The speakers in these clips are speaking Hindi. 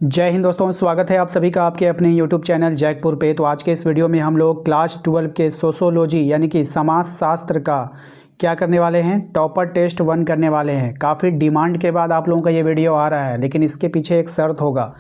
जय हिंद दोस्तों, स्वागत है आप सभी का आपके अपने YouTube चैनल जैकपुर पे। तो आज के इस वीडियो में हम लोग क्लास 12 के सोशोलॉजी यानी कि समाज शास्त्र का क्या करने वाले हैं, टॉपर टेस्ट 1 करने वाले हैं। काफ़ी डिमांड के बाद आप लोगों का ये वीडियो आ रहा है, लेकिन इसके पीछे एक शर्त होगा।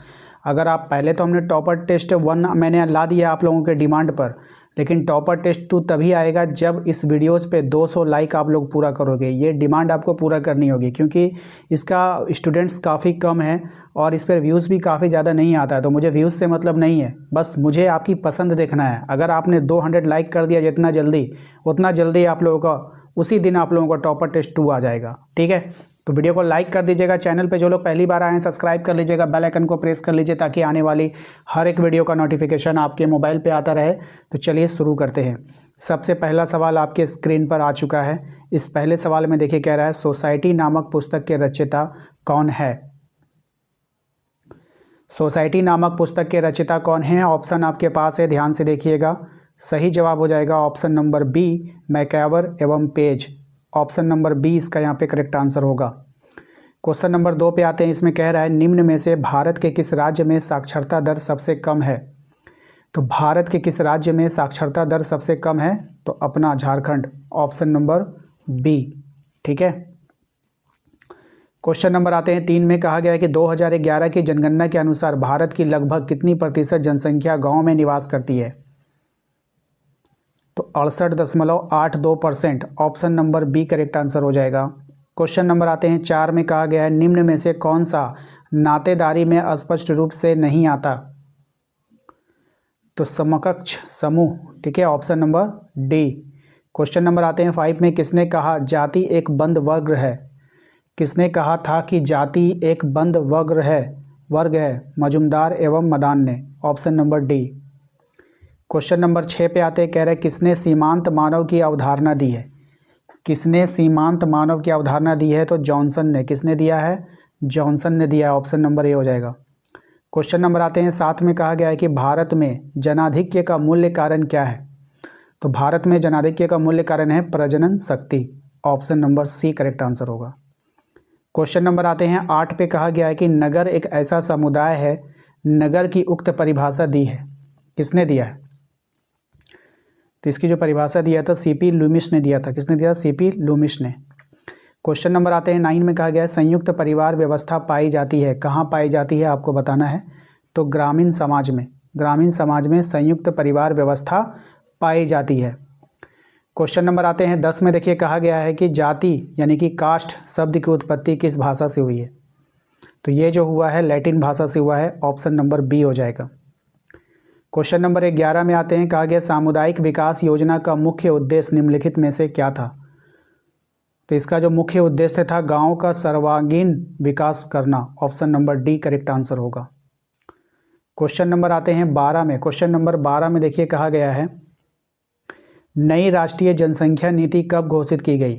अगर आप पहले तो हमने टॉपर टेस्ट 1 मैंने ला दिया आप लोगों के डिमांड पर, लेकिन टॉपर टेस्ट 2 तभी आएगा जब इस वीडियोज़ पे 200 लाइक आप लोग पूरा करोगे। ये डिमांड आपको पूरा करनी होगी क्योंकि इसका स्टूडेंट्स काफ़ी कम है और इस पर व्यूज़ भी काफ़ी ज़्यादा नहीं आता है। तो मुझे व्यूज़ से मतलब नहीं है, बस मुझे आपकी पसंद देखना है। अगर आपने 200 लाइक कर दिया जितना जल्दी, उतना जल्दी आप लोगों का उसी दिन आप लोगों का टॉपर टेस्ट 2 आ जाएगा। ठीक है, तो वीडियो को लाइक कर दीजिएगा। चैनल पे जो लोग पहली बार आए हैं सब्सक्राइब कर लीजिएगा, बेल आइकन को प्रेस कर लीजिए ताकि आने वाली हर एक वीडियो का नोटिफिकेशन आपके मोबाइल पे आता रहे। तो चलिए शुरू करते हैं। सबसे पहला सवाल आपके स्क्रीन पर आ चुका है। इस पहले सवाल में देखिए कह रहा है, सोसाइटी नामक पुस्तक के रचयिता कौन है। सोसाइटी नामक पुस्तक के रचयिता कौन है? ऑप्शन आपके पास है, ध्यान से देखिएगा। सही जवाब हो जाएगा ऑप्शन नंबर बी, मैकैवर एवं पेज। ऑप्शन नंबर बी इसका यहाँ पे करेक्ट आंसर होगा। क्वेश्चन नंबर 2 पे आते हैं। इसमें कह रहा है, निम्न में से भारत के किस राज्य में साक्षरता दर सबसे कम है। तो भारत के किस राज्य में साक्षरता दर सबसे कम है? तो अपना झारखंड, ऑप्शन नंबर बी। ठीक है, क्वेश्चन नंबर आते हैं 3 में। कहा गया है कि 2011 की जनगणना के अनुसार भारत की लगभग कितनी प्रतिशत जनसंख्या गांव में निवास करती है। तो 68.82%, option number B correct answer हो जाएगा। क्वेश्चन नंबर आते हैं 4 में। कहा गया है, निम्न में से कौन सा नातेदारी में स्पष्ट रूप से नहीं आता। तो समकक्ष समूह। ठीक है, option number D. Question number आते हैं 5 में। किसने कहा जाति एक बंद वर्ग है। किसने कहा था कि जाति एक बंद वर्ग है? मजुमदार एवं मदान ने। Option number D. Question number 6 पे आते हैं। कह रहे हैं, किसने सीमांत मानव की अवधारणा दी है। किसने सीमांत मानव की अवधारणा दी है? तो जॉनसन ने। किसने दिया है? जॉनसन ने दिया। ऑप्शन नंबर ए हो जाएगा। क्वेश्चन नंबर आते हैं 7 में। कहा गया है कि भारत में जनाधिक्य का मूल्य कारण क्या है। तो भारत में जनाधिक्य का मूल्य कारण है प्रजनन शक्ति। Option number C correct answer होगा। क्वेश्चन नंबर आते हैं 8 पे। कहा गया है कि नगर एक ऐसा समुदाय है। नगर की उक्त परिभाषा दी है। किसने दिया है? तो इसकी जो परिभाषा दिया था सीपी लूमिस ने दिया था। किसने दिया? सीपी लूमिस ने। क्वेश्चन नंबर आते हैं 9 में। कहा गया है, संयुक्त परिवार व्यवस्था पाई जाती है। कहाँ पाई जाती है आपको बताना है। तो ग्रामीण समाज में। ग्रामीण समाज में संयुक्त परिवार व्यवस्था पाई जाती है। क्वेश्चन नंबर आते हैं 10 में। देखिए कहा गया है कि जाति यानी कि कास्ट शब्द की उत्पत्ति किस भाषा से हुई है। तो ये जो हुआ है लैटिन भाषा से हुआ है। ऑप्शन नंबर बी हो जाएगा। क्वेश्चन नंबर 11 में आते हैं। कहा गया, सामुदायिक विकास योजना का मुख्य उद्देश्य निम्नलिखित में से क्या था। तो इसका जो मुख्य उद्देश्य था गांव का सर्वांगीण विकास करना। Option number D correct answer होगा। क्वेश्चन नंबर आते हैं 12 में। क्वेश्चन नंबर 12 में देखिए कहा गया है, नई राष्ट्रीय जनसंख्या नीति कब घोषित की गई।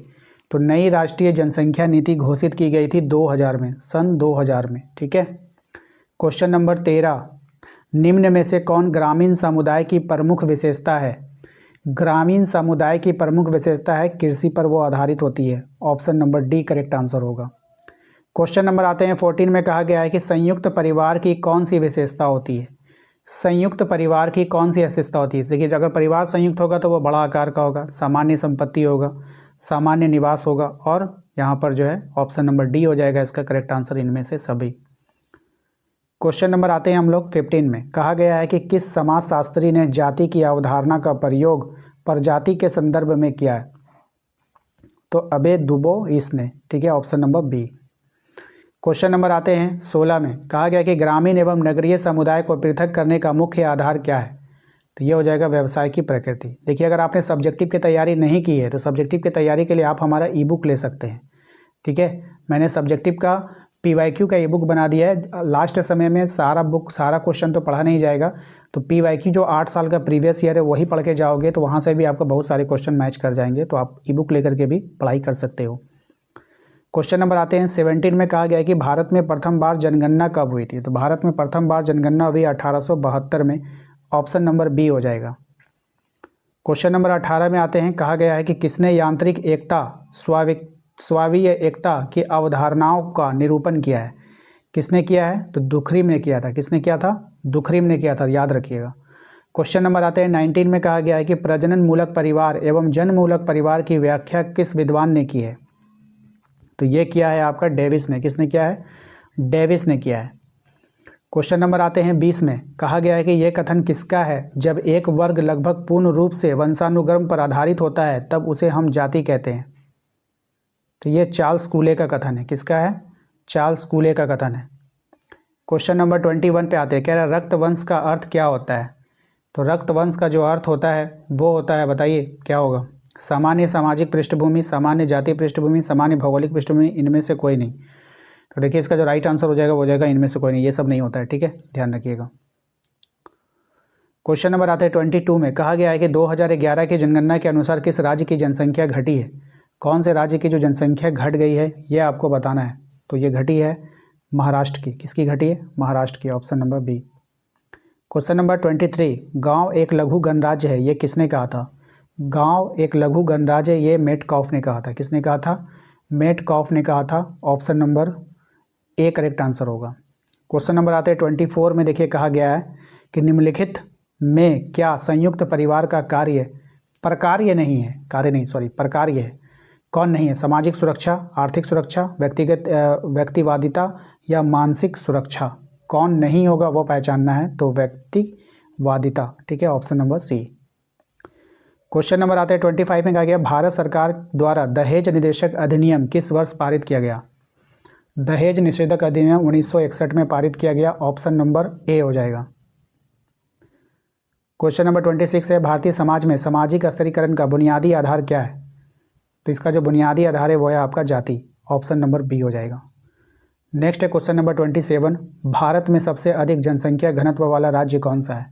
तो नई राष्ट्रीय जनसंख्या नीति घोषित की गई थी 2000 में, सन 2000 में। ठीक है, क्वेश्चन नंबर 13, निम्न में से कौन ग्रामीण समुदाय की प्रमुख विशेषता है। ग्रामीण समुदाय की प्रमुख विशेषता है कृषि पर वो आधारित होती है। Option number D correct answer होगा। क्वेश्चन नंबर आते हैं 14 में। कहा गया है कि संयुक्त परिवार की कौन सी विशेषता होती है। संयुक्त परिवार की कौन सी विशेषता होती है। देखिए अगर परिवार संयुक्त होगा तो वो बड़ा आकार का होगा, सामान्य संपत्ति होगा, सामान्य निवास होगा, और यहाँ पर जो है ऑप्शन नंबर डी हो जाएगा इसका करेक्ट आंसर इनमें से सभी। क्वेश्चन नंबर आते हैं हम लोग 15 में। कहा गया है कि किस समाजशास्त्री ने जाति की अवधारणा का प्रयोग प्रजाति के संदर्भ में किया है। तो अबे दुबोइस ने। ठीक है, option number B. Question number आते हैं 16 में। कहा गया कि ग्रामीण एवं नगरीय समुदाय को पृथक करने का मुख्य आधार क्या है। तो ये हो जाएगा व्यवसाय की प्रकृति। देखिए अगर आपने सब्जेक्टिव की तैयारी नहीं की है तो सब्जेक्टिव की तैयारी के लिए आप हमारा ई बुक ले सकते हैं। ठीक है, मैंने सब्जेक्टिव का PYQ का ई बुक बना दिया है। लास्ट समय में सारा क्वेश्चन तो पढ़ा नहीं जाएगा, तो PYQ जो 8 साल का प्रीवियस ईयर है वही पढ़ के जाओगे तो वहाँ से भी आपको बहुत सारे क्वेश्चन मैच कर जाएंगे। तो आप ई बुक लेकर के भी पढ़ाई कर सकते हो। क्वेश्चन नंबर आते हैं 17 में। कहा गया है कि भारत में प्रथम बार जनगणना कब हुई थी। तो भारत में प्रथम बार जनगणना हुई 1872 में। ऑप्शन नंबर बी हो जाएगा। क्वेश्चन नंबर 18 में आते हैं। कहा गया है कि किसने यांत्रिक एकता स्वावीय एकता की अवधारणाओं का निरूपण किया है। किसने किया है? तो दुखरीम ने किया था। किसने किया था? दुखरीम ने किया था, याद रखिएगा। क्वेश्चन नंबर आते हैं 19 में, कहा गया है कि प्रजनन मूलक परिवार एवं जन्म मूलक परिवार की व्याख्या किस विद्वान ने की है? तो ये किया है आपका डेविस ने। किसने किया है? डेविस ने किया है। क्वेश्चन नंबर आते हैं 20 में, कहा गया है कि यह कथन किसका है? जब एक वर्ग लगभग पूर्ण रूप से वंशानुक्रम पर आधारित होता है तब उसे हम जाति कहते हैं। तो ये चार्ल्स कूले का कथन है। किसका है? चार्ल्स कूले का कथन है। क्वेश्चन नंबर 21 पे आते हैं, कह रहा है रक्त वंश का अर्थ क्या होता है? तो रक्त वंश का जो अर्थ होता है वो होता है, बताइए क्या होगा? सामान्य सामाजिक पृष्ठभूमि, सामान्य जातीय पृष्ठभूमि, सामान्य भौगोलिक पृष्ठभूमि, इनमें से कोई नहीं। तो देखिए इसका जो राइट आंसर हो जाएगा वो हो जाएगा इनमें से कोई नहीं। ये सब नहीं होता है, ठीक है, ध्यान रखिएगा। क्वेश्चन नंबर आता है 22 में, कहा गया है कि 2011 की जनगणना के अनुसार किस राज्य की जनसंख्या घटी है? कौन से राज्य की जो जनसंख्या घट गई है ये आपको बताना है। तो ये घटी है महाराष्ट्र की। किसकी घटी है? महाराष्ट्र की, option number B. Question number 23, गांव एक लघु गणराज्य है, ये किसने कहा था? गांव एक लघु गणराज्य, ये मेटकॉफ ने कहा था। किसने कहा था? मेटकॉफ ने कहा था। Option number A correct answer होगा। क्वेश्चन नंबर आते हैं 24 में, देखिए कहा गया है कि निम्नलिखित में क्या संयुक्त परिवार का प्रकार्य नहीं है, कार्य नहीं सॉरी प्रकार्य है? कौन नहीं है? सामाजिक सुरक्षा, आर्थिक सुरक्षा, व्यक्तिवादिता या मानसिक सुरक्षा? कौन नहीं होगा वो पहचानना है। तो व्यक्तिवादिता, ठीक है, option number C. Question number आते हैं 25 में, कहा गया भारत सरकार द्वारा दहेज निषेधक अधिनियम किस वर्ष पारित किया गया? दहेज निषेधक अधिनियम 1961 में पारित किया गया। ऑप्शन नंबर ए हो जाएगा। क्वेश्चन नंबर 26 है, भारतीय समाज में सामाजिक स्तरीकरण का बुनियादी आधार क्या है? तो इसका जो बुनियादी आधार है वो है आपका जाति। ऑप्शन नंबर बी हो जाएगा। नेक्स्ट है क्वेश्चन नंबर 27, भारत में सबसे अधिक जनसंख्या घनत्व वाला राज्य कौन सा है?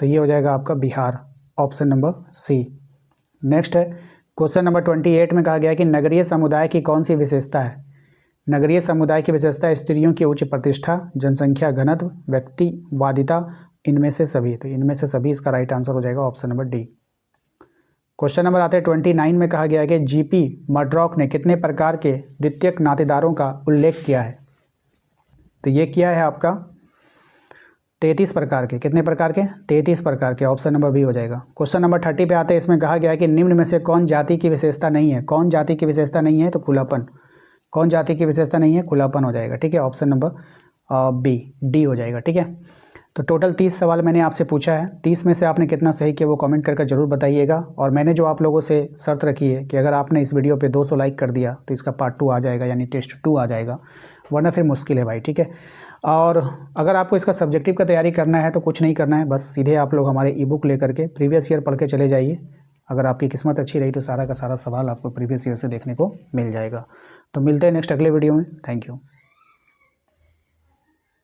तो ये हो जाएगा आपका Bihar. Option number C. Next है क्वेश्चन नंबर 28 में, कहा गया है कि नगरीय समुदाय की कौन सी विशेषता है? नगरीय समुदाय की विशेषता स्त्रियों की उच्च प्रतिष्ठा, जनसंख्या घनत्व, व्यक्तिवादिता, इनमें से सभी। तो इनमें से सभी इसका राइट आंसर हो जाएगा। Option number D. Question number आते हैं 29 में, कहा गया है कि जीपी मड्रॉक ने कितने प्रकार के द्वितीयक नातेदारों का उल्लेख किया है? तो ये किया है आपका 33 प्रकार के। कितने प्रकार के? 33 प्रकार के। ऑप्शन नंबर बी हो जाएगा। क्वेश्चन नंबर 30 पे आते हैं, इसमें कहा गया है कि निम्न में से कौन जाति की विशेषता नहीं है? कौन जाति की विशेषता नहीं है? तो खुलापन। कौन जाति की विशेषता नहीं है? खुलापन हो जाएगा, ठीक है, ऑप्शन नंबर बी, डी हो जाएगा, ठीक है। तो टोटल 30 सवाल मैंने आपसे पूछा है। 30 में से आपने कितना सही किया वो कमेंट करके ज़रूर बताइएगा। और मैंने जो आप लोगों से शर्त रखी है कि अगर आपने इस वीडियो पे 200 लाइक कर दिया तो इसका पार्ट 2 आ जाएगा, यानी टेस्ट 2 आ जाएगा, वरना फिर मुश्किल है भाई, ठीक है। और अगर आपको इसका सब्जेक्टिव का तैयारी करना है तो कुछ नहीं करना है, बस सीधे आप लोग हमारे ई बुक लेकर के प्रीवियस ईयर पढ़ के चले जाइए। अगर आपकी किस्मत अच्छी रही तो सारा का सारा सवाल आपको प्रीवियस ईयर से देखने को मिल जाएगा। तो मिलते हैं नेक्स्ट अगले वीडियो में। Thank you.